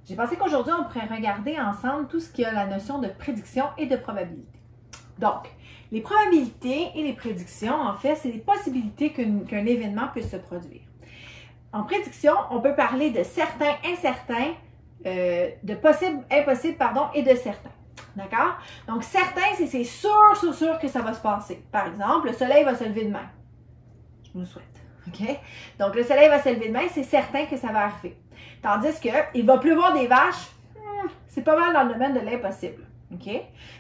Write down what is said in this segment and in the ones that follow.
J'ai pensé qu'aujourd'hui, on pourrait regarder ensemble tout ce qui a la notion de prédiction et de probabilité. Donc, les probabilités et les prédictions, en fait, c'est les possibilités qu'un événement puisse se produire. En prédiction, on peut parler de certains, incertains, de possibles, impossibles, pardon, et de certains. D'accord? Donc, certains, c'est sûr que ça va se passer. Par exemple, le soleil va se lever demain. Je vous le souhaite. OK? Donc, le soleil va se lever demain, c'est certain que ça va arriver. Tandis qu'il va pleuvoir des vaches, c'est pas mal dans le domaine de l'impossible. OK?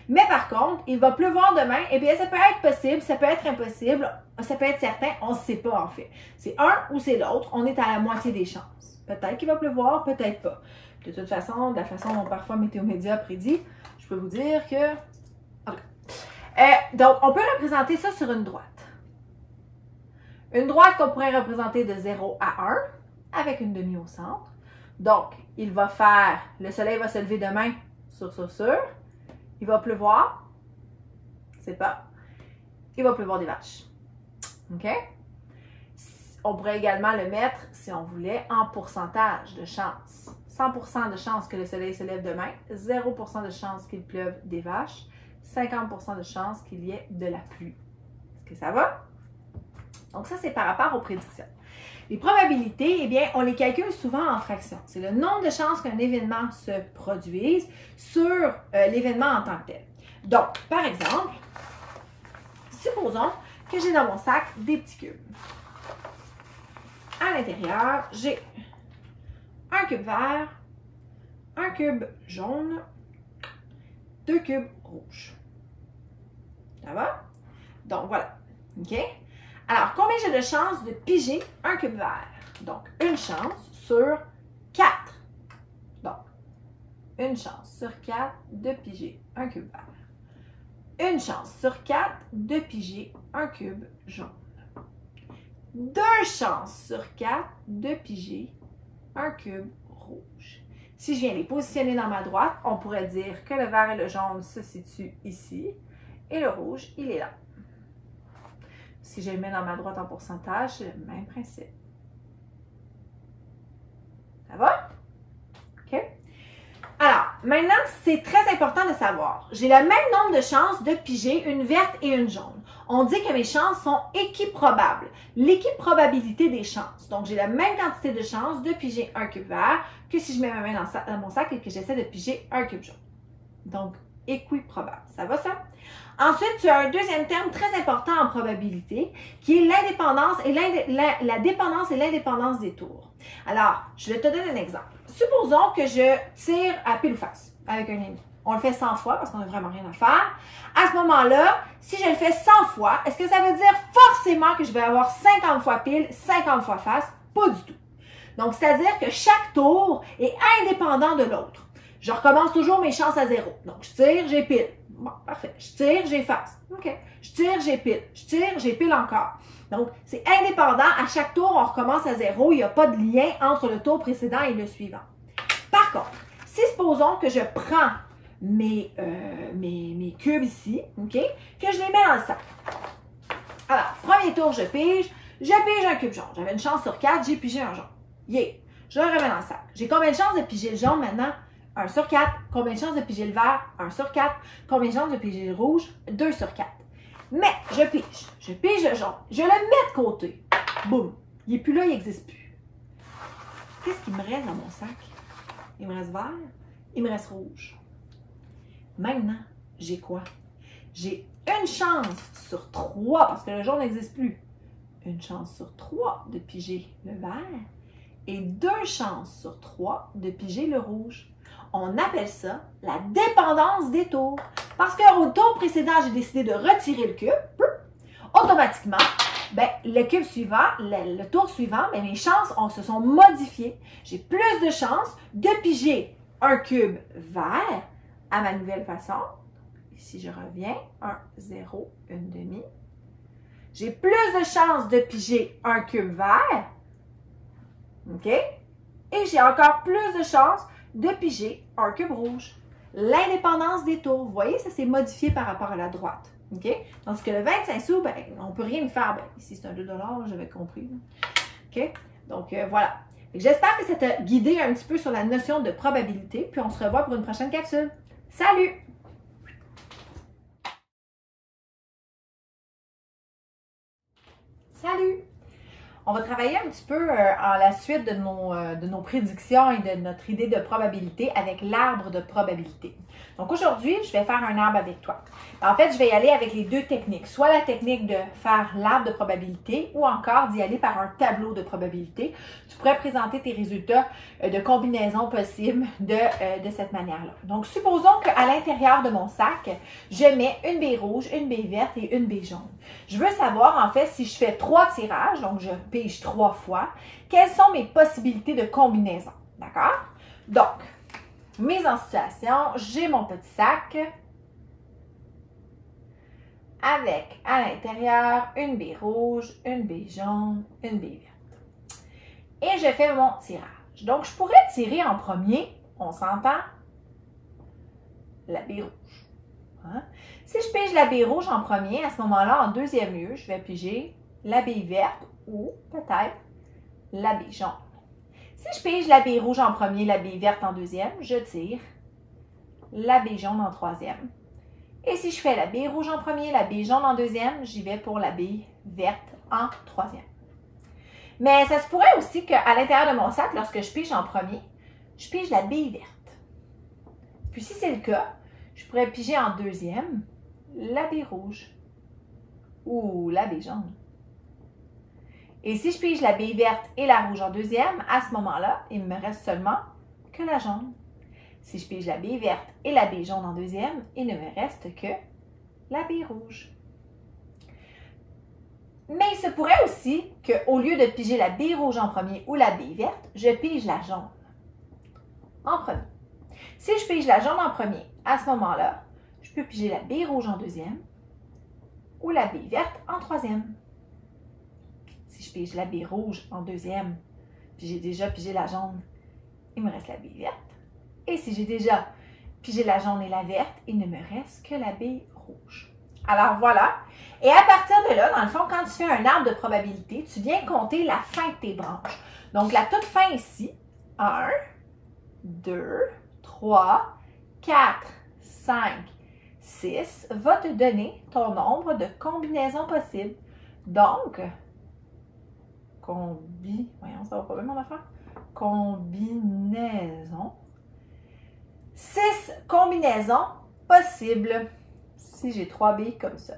Mais par contre, il va pleuvoir demain, eh bien, ça peut être possible, ça peut être impossible, ça peut être certain, on ne sait pas en fait. C'est un ou c'est l'autre, on est à la moitié des chances. Peut-être qu'il va pleuvoir, peut-être pas. De toute façon, de la façon dont parfois Météo Média prédit, je peux vous dire que... donc, on peut représenter ça sur une droite. Une droite qu'on pourrait représenter de 0 à 1, avec une demi au centre. Donc, il va faire, le soleil va se lever demain, sûr. Il va pleuvoir, c'est pas. Il va pleuvoir des vaches. OK? On pourrait également le mettre, si on voulait, en pourcentage de chance. 100% de chance que le soleil se lève demain, 0% de chance qu'il pleuve des vaches, 50% de chance qu'il y ait de la pluie. Est-ce que ça va? Donc ça, c'est par rapport aux prédictions. Les probabilités, eh bien, on les calcule souvent en fractions. C'est le nombre de chances qu'un événement se produise sur l'événement en tant que tel. Donc, par exemple, supposons que j'ai dans mon sac des petits cubes. À l'intérieur, j'ai un cube vert, un cube jaune, 2 cubes rouges. Ça va? Donc, voilà. OK? Alors, combien j'ai de chances de piger un cube vert? Donc, une chance sur 4. Donc, une chance sur 4 de piger un cube vert. Une chance sur 4 de piger un cube jaune. 2 chances sur 4 de piger un cube rouge. Si je viens les positionner dans ma droite, on pourrait dire que le vert et le jaune se situent ici et le rouge, il est là. Si je le mets dans ma droite en pourcentage, c'est le même principe. Ça va? OK? Alors, maintenant, c'est très important de savoir. J'ai le même nombre de chances de piger une verte et une jaune. On dit que mes chances sont équiprobables. L'équiprobabilité des chances. Donc, j'ai la même quantité de chances de piger un cube vert que si je mets ma main dans mon sac et que j'essaie de piger un cube jaune. Donc, équiprobable. Ça va, ça? Ensuite, tu as un deuxième terme très important en probabilité qui est l'indépendance et la dépendance et l'indépendance des tours. Alors, je te donne un exemple. Supposons que je tire à pile ou face avec un ami. On le fait 100 fois parce qu'on n'a vraiment rien à faire. À ce moment-là, si je le fais 100 fois, est-ce que ça veut dire forcément que je vais avoir 50 fois pile, 50 fois face? Pas du tout. Donc, c'est-à-dire que chaque tour est indépendant de l'autre. Je recommence toujours mes chances à 0. Donc, je tire, j'ai pile. Bon, parfait. Je tire, j'ai face. OK. Je tire, j'ai pile. Je tire, j'ai pile encore. Donc, c'est indépendant. À chaque tour, on recommence à 0. Il n'y a pas de lien entre le tour précédent et le suivant. Par contre, si supposons que je prends mes cubes ici, OK, que je les mets dans le sac. Alors, premier tour, je pige un cube jaune. J'avais une chance sur 4, j'ai pigé un jaune. Yeah! Je le remets dans le sac. J'ai combien de chances de piger le jaune maintenant? 1 sur 4. Combien de chances de piger le vert? 1 sur 4. Combien de chances de piger le rouge? 2 sur 4. Mais je pige le jaune. Je le mets de côté. Boum! Il n'est plus là, il n'existe plus. Qu'est-ce qu'il me reste dans mon sac? Il me reste vert, il me reste rouge. Maintenant, j'ai quoi? J'ai une chance sur 3, parce que le jaune n'existe plus. Une chance sur 3 de piger le vert et 2 chances sur 3 de piger le rouge. On appelle ça la dépendance des tours. Parce qu'au tour précédent, j'ai décidé de retirer le cube. Automatiquement, le cube suivant, le tour suivant, mes chances se sont modifiées. J'ai plus de chances de piger un cube vert à ma nouvelle façon. Ici, je reviens. 1, 0, une demi. J'ai plus de chances de piger un cube vert. OK? Et j'ai encore plus de chances de piger un cube rouge. L'indépendance des tours. Vous voyez, ça s'est modifié par rapport à la droite. OK? Tandis que le 25 sous, on ne peut rien y faire. Ici, c'est un 2 $, j'avais compris. OK? Donc, voilà. J'espère que ça t'a guidé un petit peu sur la notion de probabilité, puis on se revoit pour une prochaine capsule. Salut! Salut! On va travailler un petit peu en la suite de nos prédictions et de notre idée de probabilité avec l'arbre de probabilité. Donc aujourd'hui, je vais faire un arbre avec toi. En fait, je vais y aller avec les deux techniques. Soit la technique de faire l'arbre de probabilité ou encore d'y aller par un tableau de probabilité. Tu pourrais présenter tes résultats de combinaisons possibles de cette manière-là. Donc, supposons qu'à l'intérieur de mon sac, je mets une baie rouge, une baie verte et une baie jaune. Je veux savoir, en fait, si je fais 3 tirages, donc je pige 3 fois, quelles sont mes possibilités de combinaison. D'accord? Donc, mise en situation, j'ai mon petit sac avec à l'intérieur une baie rouge, une baie jaune, une baie verte. Et je fais mon tirage. Donc, je pourrais tirer en premier, on s'entend, la baie rouge. Hein? Si je pige la baie rouge en premier, à ce moment-là, en deuxième lieu, je vais piger la baie verte ou peut-être la baie jaune. Si je pige la baie rouge en premier, la baie verte en deuxième, je tire la baie jaune en troisième. Et si je fais la baie rouge en premier, la baie jaune en deuxième, j'y vais pour la baie verte en troisième. Mais ça se pourrait aussi qu'à l'intérieur de mon sac, lorsque je pige en premier, je pige la baie verte. Puis si c'est le cas, je pourrais piger en deuxième la baie rouge ou la baie jaune. Et si je pige la baie verte et la rouge en deuxième, à ce moment-là, il me reste seulement que la jaune. Si je pige la baie verte et la baie jaune en deuxième, il ne me reste que la baie rouge. Mais il se pourrait aussi qu'au lieu de piger la baie rouge en premier ou la baie verte, je pige la jaune en premier. Si je pige la jaune en premier, à ce moment-là, je peux piger la baie rouge en deuxième ou la baie verte en troisième. Si je pige la baie rouge en deuxième, puis j'ai déjà pigé la jaune, il me reste la baie verte. Et si j'ai déjà pigé la jaune et la verte, il ne me reste que la baie rouge. Alors voilà. Et à partir de là, dans le fond, quand tu fais un arbre de probabilité, tu viens compter la fin de tes branches. Donc la toute fin ici, 1, 2, 3, 4, 5, 6, va te donner ton nombre de combinaisons possibles. Donc, voyons, ça va pas bien mon affaire. Combinaison. 6 combinaisons possibles si j'ai 3 billes comme ça.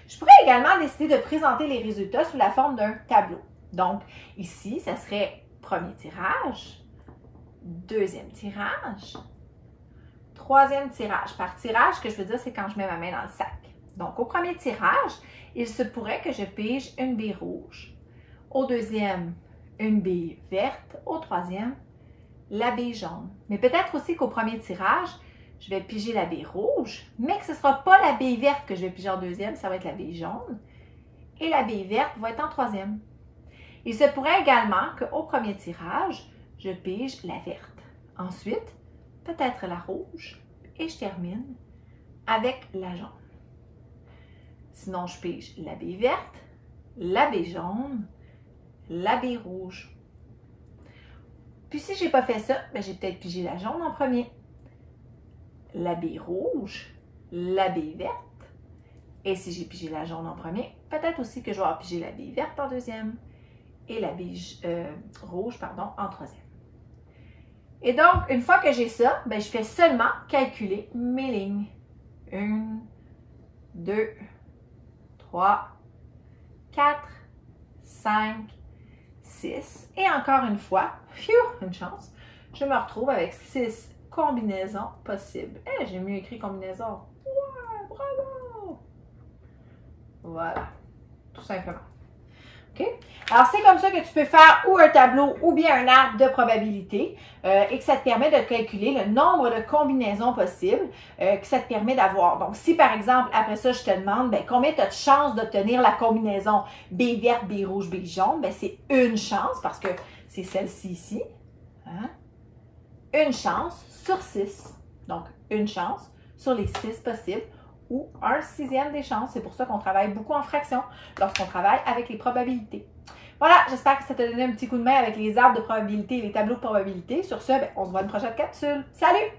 Je pourrais également décider de présenter les résultats sous la forme d'un tableau. Donc, ici, ça serait premier tirage, deuxième tirage, troisième tirage. Par tirage, ce que je veux dire, c'est quand je mets ma main dans le sac. Donc, au premier tirage, il se pourrait que je pige une baie rouge. Au deuxième, une baie verte. Au troisième, la baie jaune. Mais peut-être aussi qu'au premier tirage, je vais piger la baie rouge, mais que ce ne sera pas la baie verte que je vais piger en deuxième, ça va être la baie jaune. Et la baie verte va être en troisième. Il se pourrait également qu'au premier tirage, je pige la verte. Ensuite, peut-être la rouge. Et je termine avec la jaune. Sinon, je pige la baie verte, la baie jaune, la baie rouge. Puis si je n'ai pas fait ça, j'ai peut-être pigé la jaune en premier, la baie rouge, la baie verte. Et si j'ai pigé la jaune en premier, peut-être aussi que je vais avoir pigé la baie verte en deuxième et la baie rouge, en troisième. Et donc, une fois que j'ai ça, je fais seulement calculer mes lignes. 1, 2, 3, 4, 5, 6. Et encore une fois, une chance, je me retrouve avec 6 combinaisons possibles. J'ai mieux écrit combinaison. Ouais, bravo! Voilà, tout simplement. OK? Alors, c'est comme ça que tu peux faire ou un tableau ou bien un arbre de probabilité et que ça te permet de calculer le nombre de combinaisons possibles que ça te permet d'avoir. Donc, si par exemple, après ça, je te demande combien tu as de chances d'obtenir la combinaison baie verte, baie rouge, baie jaune, c'est une chance parce que c'est celle-ci ici. Hein? Une chance sur 6. Donc, une chance sur les 6 possibles ou 1/6 des chances. C'est pour ça qu'on travaille beaucoup en fractions lorsqu'on travaille avec les probabilités. Voilà, j'espère que ça t'a donné un petit coup de main avec les arbres de probabilité et les tableaux de probabilité. Sur ce, ben, on se voit une prochaine capsule. Salut!